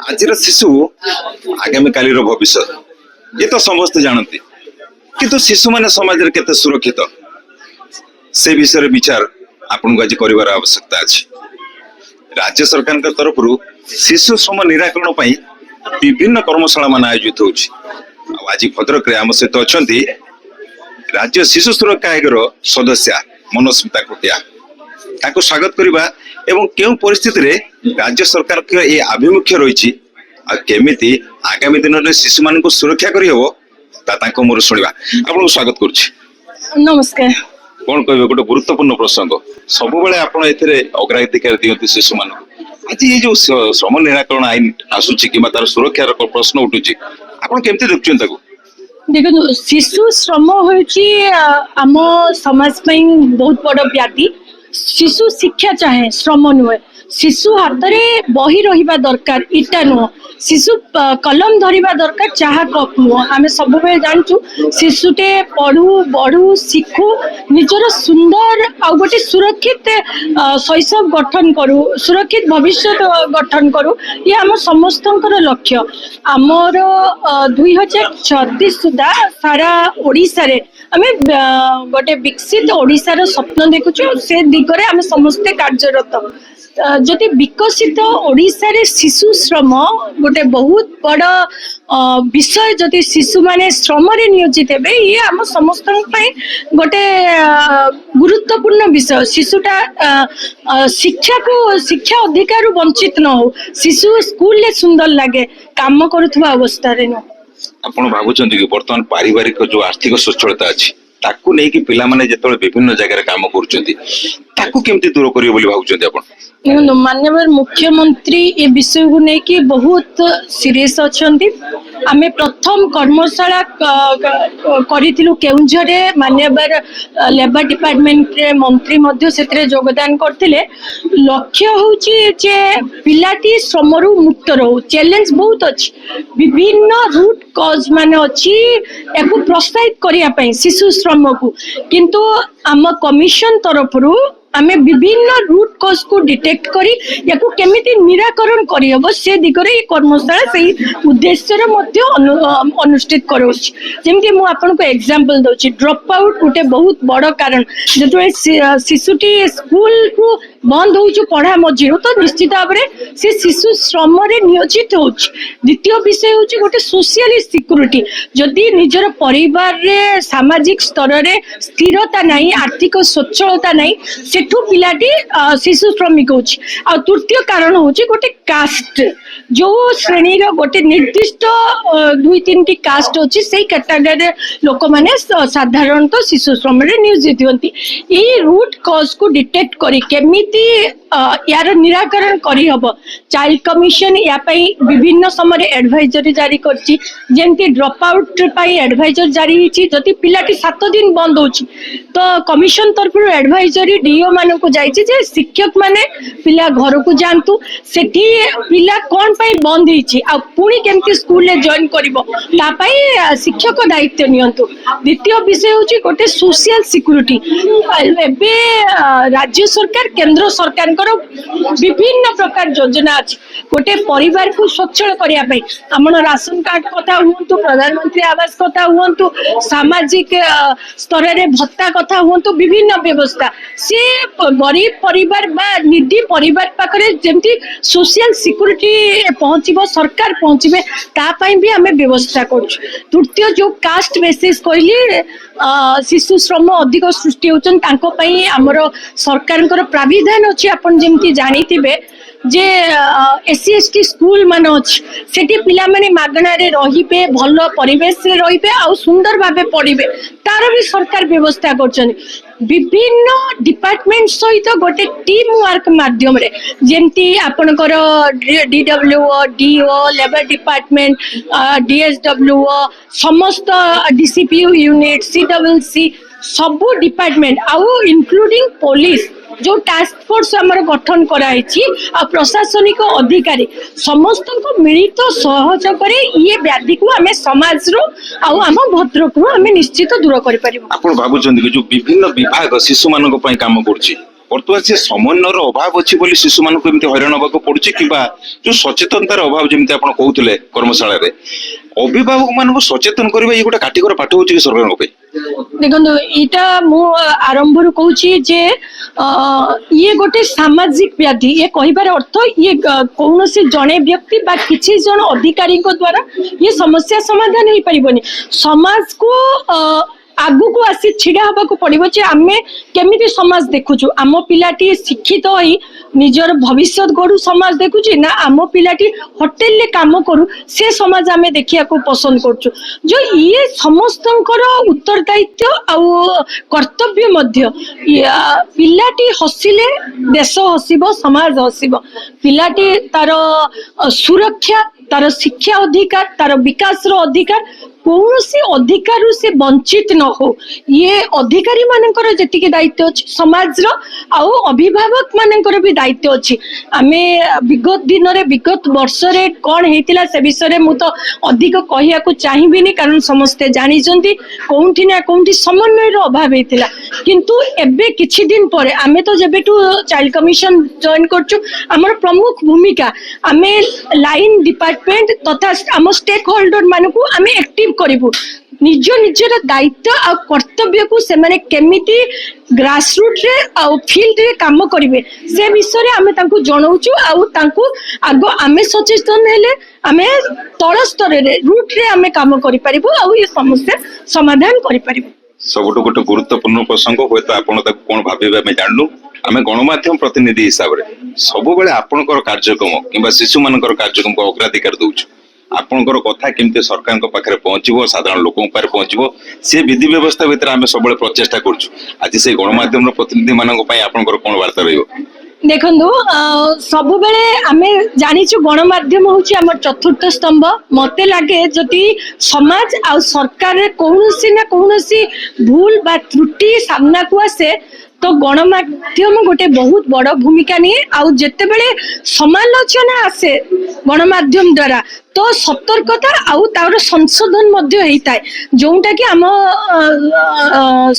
आज शिशु आगामी कालीर भविष्य ये तो समस्त जानती किंतु शिशु माने समाज रे केते सुरक्षित से विषय विचार आपन को आज करिवार आवश्यकता अछि। राज्य सरकार के तरफ शिशु श्रम निराकरण पई विभिन्न कर्मशाला मान आयोजित होछि। आज भद्रक रे आम सहित अछंती राज्य शिशु सुरक्षा आयोगर सदस्य मनस्मिता कुटिया ताको स्वागत करबा एवं केउ परिस्थिति रे राज्य सरकार के ए आभिमुख्य रहिछि आ केमिति आगामी दिन रे शिशु मान को सुरक्षा करि हबो ता ताको मोर सुनिबा आपन स्वागत करछि। नमस्कार। कोन कहबे गोटे गुरुत्वपूर्ण प्रसंग सब बेले आपण एथिरे अग्राधिकार दियंती शिशु मान आज ये जो श्रम निराकरण आईन आसुछि किबा तार सुरक्षा रो प्रश्न उठुछि आपण केमति देखछन ताको? देखो शिशु श्रम होची आम समाज बहुत बड़ व्याधि। शिशु शिक्षा चाहे श्रम नुहे। शिशु हाथ में बही रहिबा दरकार इटा नुह। शिशु कलम धरिबा दरकार चाहा कप नुह। आमे सब बेले जानचु शिशुटे पढ़ू बढ़ू शिखु निजर सुंदर आ गोटे सुरक्षित शैशव गठन करू सुरक्षित भविष्य गठन करू ये आम समस्तंकर लक्ष्य। आमर 2026 सुधा सारा ओडिसा रे आमे गोटे विकसित ओडिसा स्वप्न देखुछु। से दिगरे आमे समस्ते कार्यरत। जदि विकसित ओडिसा रे शिशु श्रम गोटे बहुत बड़ विषय जदि शिशु माने श्रम रे नियोजित हेबे ये आम समस्त गोटे गुरुत्वपूर्ण विषय। शिशुटा शिक्षा अधिकार वंचित न हो। शिशु स्कूल ले सुंदर लगे काम करुवा अवस्था रे न। आपण भाबुचंती कि वर्तमान पारिवारिक जो आर्थिक सच्चलता अछि ताकू नै कि पिला माने जेतोले विभिन्न जगह रे काम करूचंती ताकू केमति दूर करियो बोली भाबुचंती आपण? माननीय मुख्यमंत्री ए विषय को लेकिन बहुत सीरियस अच्छी। आमे प्रथम कर्मशाला करिथिलु केउंझरे माननीय लेबर डिपार्टमेंट रे मंत्री मध्य सेतरे योगदान करथिले। लक्ष्य होची जे पिलाटी श्रमरु मुक्त रहू। चैलेंज बहुत अछि विभिन्न रूट कॉज माने अछि एको प्रोत्साहित करिया पई शिशु श्रम को किंतु आम कमिशन तरफरु आमे विभिन्न रूट कॉज को डिटेक्ट करी याकू केमिति निराकरण करी हबो से दिगरे ई कर्मशाला सेही उद्देश्य रे मध्य अनुष्ठित करोछि। जेमति मु आपन को एग्जांपल दोछि ड्रॉप आउट उटे बहुत बड़ कारण जेतु शिशुटी स्कूल को बंद होउछु पढ़ा मझिरु तो निश्चित भाबरे से शिशु श्रम रे नियोजित होउछि। द्वितीय विषय होउछि गोटे सोशल सिक्युरिटी। जदि निजर परिवार रे सामाजिक स्तर रे स्थिरता नाही आर्थिक सच्चलता नाही सेठू पिलाटी शिशु श्रमिक होउछि। आ तृतीय कारण होउछि गोटे कास्ट जो श्रेणी रो गोटे निर्दिष्ट 2-3 कास्ट होछि सेही कैटेगरी लोक माने साधारणतः शिशु श्रम रे नियोजित होंती। ई रूट कॉज को डिटेक्ट करी केमिति यार निराकरण करी हबो चाइल्ड कमिशन या पई विभिन्न समय एडवाइजरी जारी करछि। जेमति ड्रॉप आउट पई एडवाइजर जारी हिछि। जति पिलाटी 7 दिन बंद होछि तो कमिशन तरफ एडवाइजरी डीओ माने को जाइछि जे शिक्षक माने पिला घर को जानतु सेठी पिला कोन पई बंद हिछि आ पुणी केमति स्कूल ले जॉइन करिवो ता पई शिक्षक दायित्व नियंतु। द्वितीय विषय होछि गोटे सोशल सिक्युरिटी। एबे राज्य सरकार केंद्र सरकार विभिन्न प्रकार योजना अछि गोटे परिवार को सक्षम करिया पई हमन राशन कार्ड कथा हुंतु प्रधानमंत्री आवास कथा हुंतु सामाजिक स्तर रे भत्ता कथा हुंतु विभिन्न व्यवस्था से गरीब परिवार बा निधि परिवार पाखरे जेमति सोशल सिक्युरिटी पहुंचीबो सरकार पहुंचीबे ता पई भी हमें व्यवस्था करछु। तृतीय जो कास्ट बेसिस कहली शिशु श्रम अधिक सृष्टि होचन तांको पई हमर सरकारकर प्राविधान अछि। आपण जेमति जानिथिबे जे एससी एसटी स्कूल मान अछि सेठी पिला माने मागणा रे रहिबे भल परिवेश रे रहिबे आ सुंदर भाबे पढिबे तार भी सरकार व्यवस्था करछन। विभिन्न डिपार्टमेंट सहित गोटे टीम वर्क माध्यम रे जेमति आपनकर डीडब्ल्यूओ डीओ लेबर डिपार्टमेंट डीएसडब्ल्यूओ समस्त डीसीपीयू यूनिट सीडब्ल्यूसी सबु डिपार्टमेंट आउ इंक्लूडिंग पुलिस जो टास्क फोर्स हमर गठन कराइछि आ प्रशासनिक अधिकारी समस्त को मिलित सहयोग करे ये व्याधि को हमें समाज रो आ हम भद्रक रो हमें निश्चित दूर करि परिबो। आपण भाबुचंदी कि जो विभिन्न विभाग शिशु मानक पई काम करछि ବର୍ତ୍ତମାନ ସେ ସମନ୍ୱୟର ଅଭାବ ଅଛି ବୋଲି ଶିଶୁମାନଙ୍କୁ ଏମିତି ହଇରାଣ ହେବାକୁ ପଡୁଛି କିମ୍ବା ଯୋଉ ସଚେତନତାର ଅଭାବ ଯେମିତି ଆପଣ କହୁଥିଲେ କର୍ମଶାଳାରେ ଅଭିଭାବକ ମାନଙ୍କୁ ସଚେତନ କରିବା ଇଏ ଗୋଟେ କାଠିକର ପାଠ ହଉଛି କି ସରକାରଙ୍କ ପାଇଁ? ଦେଖନ୍ତୁ ଏଇଟା ମୁଁ ଆରମ୍ଭରୁ କହୁଛି ଯେ ଇଏ ଗୋଟେ ସାମାଜିକ ବ୍ୟାଧି। ଇଏ କହିବାର ଅର୍ଥ ଇଏ କୌଣସି ଜଣେ ବ୍ୟକ୍ତି ବା କିଛି ଜଣ ଅଧିକାରୀଙ୍କ ଦ୍ୱାରା ଇଏ ସମସ୍ୟା ସମାଧାନ ହେଇପାରିବନି। ସମାଜକୁ ଆଗକୁ ଆସି ଛିଡା ହେବାକୁ ପଡିବ ଯେ ଆମେ କେମିତି ସମାଜ ଦେଖୁଛୁ। ଆମ ପିଲାଟି ଶିକ୍ଷିତ ହୋଇ ନିଜର ଭବିଷ୍ୟତ ଗଢୁ ସମାଜ ଦେଖୁଛି ନା ଆମ ପିଲାଟି ହୋଟେଲରେ କାମ କରୁ ସେ ସମାଜ ଆମେ ଦେଖିବାକୁ ପସନ୍ଦ କରୁଛୁ। ଯୋଉ ଇଏ ସମସ୍ତଙ୍କର ଉତ୍ତରଦାୟିତ୍ୱ ଆଉ କର୍ତ୍ତବ୍ୟ ମଧ୍ୟ। ପିଲାଟି ହସିଲେ ଦେଶ ହସିବ, ସମାଜ ହସିବ। ପିଲାଟି ତାର ସୁରକ୍ଷା, ତାର ଶିକ୍ଷା ଅଧିକାର, ତାର ବିକାଶର ଅଧିକାର, କୌଣସି ଅଧିକାରରୁ ସେ ବଞ୍ଚିତ ନ ହଉ। ଇଏ ଅଧିକାରୀ ମାନଙ୍କର ଯେତିକି ଦାୟିତ୍ୱ ଅଛି ସମାଜର ଆଉ ଅଭିଭାବକ ମାନଙ୍କର ବି ଦାୟିତ୍ୱ ଅଛି। ଆମେ ବିଗତ ଦିନରେ ବିଗତ ବର୍ଷରେ କଣ ହେଇଥିଲା ସେ ବିଷୟରେ ମୁଁ ତ ଅଧିକ କହିବାକୁ ଚାହିଁବିନି, କାରଣ ସମସ୍ତେ ଜାଣିଛନ୍ତି କୋଉଠି ନା କୋଉଠି ସମନ୍ୱୟର ଅଭାବ ହେଇଥିଲା। କିନ୍ତୁ ଏବେ କିଛି ଦିନ ପରେ ଆମେ ତ ଯେବେଠୁ ଚାଇଲ୍ଡ କମିଶନ ଜଏନ୍ କରୁଛୁ ଆମର ପ୍ରମୁଖ ଭୂମିକା ଆମେ ଲାଇନ ଡିପାର୍ଟମେଣ୍ଟ ତଥା ଆମ ଷ୍ଟେକ୍ ହୋଲ୍ଡର ମାନଙ୍କୁ ଆମେ ଆକ୍ଟିଭ କରିବୁ। ନିଜ ନିଜର ଦାୟିତ୍ୱ ଆଉ କର୍ତ୍ତବ୍ୟକୁ ସେମାନେ କେମିତି ଗ୍ରାସରୁଟରେ ଆଉ ଫିଲ୍ଡରେ କାମ କରିବେ ସେ ବିଷୟରେ ଆମେ ତାଙ୍କୁ ଜଣାଉଛୁ। ଆଉ ତାଙ୍କୁ ଆଗ ଆମେ ସଚେତନ ହେଲେ ଆମେ ତଳ ସ୍ତରରେ ରୁଟରେ ଆମେ କାମ କରିପାରିବୁ ଆଉ ଏ ସମସ୍ୟା ସମାଧାନ କରିପାରିବୁ। ସବୁଠୁ ଗୋଟେ ଗୁରୁତ୍ୱପୂର୍ଣ୍ଣ ପ୍ରସଙ୍ଗ, ହୁଏତ ଆପଣ ତାକୁ କଣ ଭାବିବେ ଆମେ ଜାଣିନୁ। ଆମେ ଗଣମାଧ୍ୟମ ପ୍ରତିନିଧି ହିସାବରେ ସବୁବେଳେ ଆପଣଙ୍କର କାର୍ଯ୍ୟକ୍ରମ କିମ୍ବା ଶିଶୁମାନଙ୍କର କାର୍ଯ୍ୟକ୍ରମକୁ ଅଗ୍ରାଧିକାର ଦଉଛୁ। ଆପଣଙ୍କର କଥା କେମିତି ସରକାରଙ୍କ ପାଖରେ ପହଞ୍ଚିବ, ସାଧାରଣ ଲୋକଙ୍କ ପାଖରେ ପହଞ୍ଚିବ, ସେ ବିଧି ବ୍ୟବସ୍ଥା ଭିତରେ ଆମେ ସବୁବେଳେ ପ୍ରଚେଷ୍ଟା କରୁଛୁ। ଆଜି ସେଇ ଗଣମାଧ୍ୟମର ପ୍ରତିନିଧି ମାନଙ୍କ ପାଇଁ ଆପଣଙ୍କର କଣ ବାର୍ତ୍ତା ରହିବ? ଦେଖନ୍ତୁ ସବୁବେଳେ ଆମେ ଜାଣିଛୁ ଗଣମାଧ୍ୟମ ହଉଛି ଆମର ଚତୁର୍ଥ ସ୍ତମ୍ଭ। ମତେ ଲାଗେ ଯଦି ସମାଜ ଆଉ ସରକାରରେ କୌଣସି ନା କୌଣସି ଭୁଲ ବା ତ୍ରୁଟି ସାମ୍ନାକୁ ଆସେ ତ ଗଣମାଧ୍ୟମ ଗୋଟେ ବହୁତ ବଡ ଭୂମିକା ନିଏ। ଆଉ ଯେତେବେଳେ ସମାଲୋଚନା ଆସେ ଗଣମାଧ୍ୟମ ଦ୍ୱାରା ତ ସତର୍କତା ଆଉ ତାର ସଂଶୋଧନ ମଧ୍ୟ ହେଇଥାଏ, ଯୋଉଟା କି ଆମ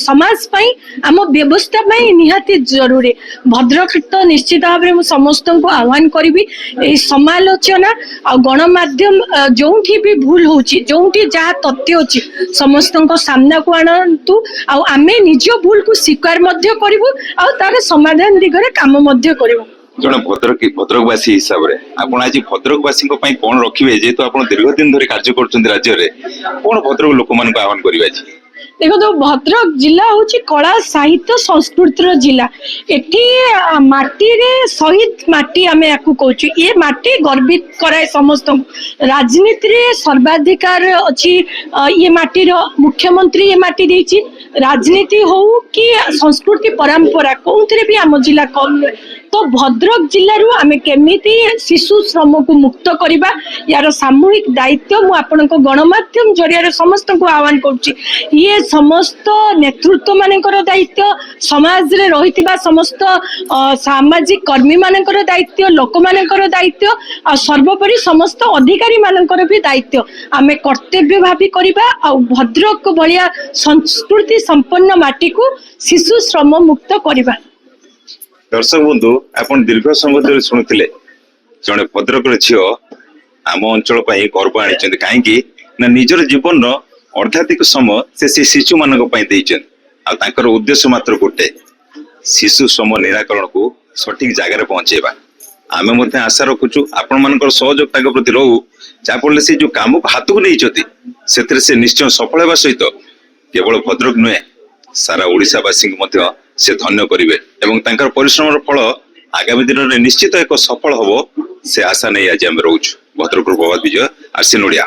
ସମାଜ ପାଇଁ ଆମ ବ୍ୟବସ୍ଥା ପାଇଁ ନିହାତି ଜରୁରୀ। ଭଦ୍ରକ ତ ନିଶ୍ଚିତ ଭାବରେ ମୁଁ ସମସ୍ତଙ୍କୁ ଆହ୍ୱାନ କରିବି ଏହି ସମାଲୋଚନା ଆଉ ଗଣମାଧ୍ୟମ ଯୋଉଠି ବି ଭୁଲ ହଉଛି, ଯୋଉଠି ଯାହା ତଥ୍ୟ ଅଛି ସମସ୍ତଙ୍କ ସାମ୍ନାକୁ ଆଣନ୍ତୁ। ଆଉ ଆମେ ନିଜ ଭୁଲକୁ ସ୍ୱୀକାର ମଧ୍ୟ କରିବୁ ଆଉ ତାର ସମାଧାନ ଦିଗରେ କାମ ମଧ୍ୟ କରିବୁ। ଜଣେ ଭଦ୍ରକବାସୀ ହିସାବରେ ଆପଣ ଆଜି ଭଦ୍ରକବାସୀଙ୍କ ପାଇଁ କଣ ରଖିବେ? ଯେହେତୁ ଆପଣ ଦୀର୍ଘ ଦିନ ଧରି କାର୍ଯ୍ୟ କରୁଛନ୍ତି ରାଜ୍ୟରେ, କଣ ଭଦ୍ରକ ଲୋକମାନଙ୍କୁ ଆହ୍ୱାନ କରିବେ ଆଜି? ଦେଖନ୍ତୁ ଭଦ୍ରକ ଜିଲ୍ଲା ହଉଛି କଳା ସାହିତ୍ୟ ସଂସ୍କୃତିର ଜିଲ୍ଲା। ଏଠି ମାଟିରେ ଶହୀଦ ମାଟି ଆମେ ୟାକୁ କହୁଛୁ। ଏ ମାଟି ଗର୍ବିତ କରାଏ ସମସ୍ତଙ୍କୁ। ରାଜନୀତିରେ ସର୍ବାଧିକାର ଅଛି ଏ ମାଟିର। ମୁଖ୍ୟମନ୍ତ୍ରୀ ଏ ମାଟି ଦେଇଛି। ରାଜନୀତି ହଉ କି ସଂସ୍କୃତି ପରମ୍ପରା କୋଉଥିରେ ବି ଆମ ଜିଲ୍ଲା କମ୍ ନୁହେଁ। ତ ଭଦ୍ରକ ଜିଲ୍ଲାରୁ ଆମେ କେମିତି ଶିଶୁ ଶ୍ରମକୁ ମୁକ୍ତ କରିବା ୟାର ସାମୂହିକ ଦାୟିତ୍ୱ ମୁଁ ଆପଣଙ୍କ ଗଣମାଧ୍ୟମ ଜରିଆରେ ସମସ୍ତଙ୍କୁ ଆହ୍ୱାନ କରୁଛି। ଇଏ ସମସ୍ତ ନେତୃତ୍ୱ ମାନଙ୍କର ଦାୟିତ୍ୱ, ସମାଜରେ ରହିଥିବା ସମସ୍ତ ସାମାଜିକ କର୍ମୀ ମାନଙ୍କର ଦାୟିତ୍ୱ, ଲୋକମାନଙ୍କର ଦାୟିତ୍ୱ ଆଉ ସର୍ବୋପରି ସମସ୍ତ ଅଧିକାରୀ ମାନଙ୍କର ବି ଦାୟିତ୍ୱ। ଆମେ କର୍ତ୍ତବ୍ୟ ଭାବି କରିବା ଆଉ ଭଦ୍ରକ ଭଳିଆ ସଂସ୍କୃତି ସମ୍ପନ୍ନ ମାଟିକୁ ଶିଶୁ ଶ୍ରମ ମୁକ୍ତ କରିବା। ଦର୍ଶକ ବନ୍ଧୁ, ଆପଣ ଦୀର୍ଘ ସମୟ ଧରି ଶୁଣୁଥିଲେ ଜଣେ ଭଦ୍ରକର ଝିଅ ଆମ ଅଞ୍ଚଳ ପାଇଁ ଗର୍ବ ଆଣିଛନ୍ତି। କାହିଁକି ନା ନିଜର ଜୀବନର ଅର୍ଦ୍ଧାଧିକ ସମୟ ସେ ଶିଶୁ ମାନଙ୍କ ପାଇଁ ଦେଇଛନ୍ତି। ଆଉ ତାଙ୍କର ଉଦ୍ଦେଶ୍ୟ ମାତ୍ର ଗୋଟେ, ଶିଶୁ ଶ୍ରମ ନିରାକରଣକୁ ସଠିକ ଜାଗାରେ ପହଞ୍ଚେଇବା। ଆମେ ମଧ୍ୟ ଆଶା ରଖୁଛୁ ଆପଣ ମାନଙ୍କର ସହଯୋଗ ତାଙ୍କ ପ୍ରତି ରହୁ, ଯାହାଫଳରେ ସେ ଯୋଉ କାମକୁ ହାତକୁ ନେଇଛନ୍ତି ସେଥିରେ ସେ ନିଶ୍ଚୟ ସଫଳ ହେବା ସହିତ କେବଳ ଭଦ୍ରକ ନୁହେଁ ସାରା ଓଡ଼ିଶାବାସୀଙ୍କୁ ମଧ୍ୟ ସେ ଧନ୍ୟ କରିବେ ଏବଂ ତାଙ୍କର ପରିଶ୍ରମର ଫଳ ଆଗାମୀ ଦିନରେ ନିଶ୍ଚିତ ଏକ ସଫଳ ହବ, ସେ ଆଶା ନେଇ ଆଜି ଆମେ ରହୁଛୁ। ଭଦ୍ରକରୁ ପ୍ରଭାତ ବିଜୟ, ଆର୍ସି ନୋଡିଆ।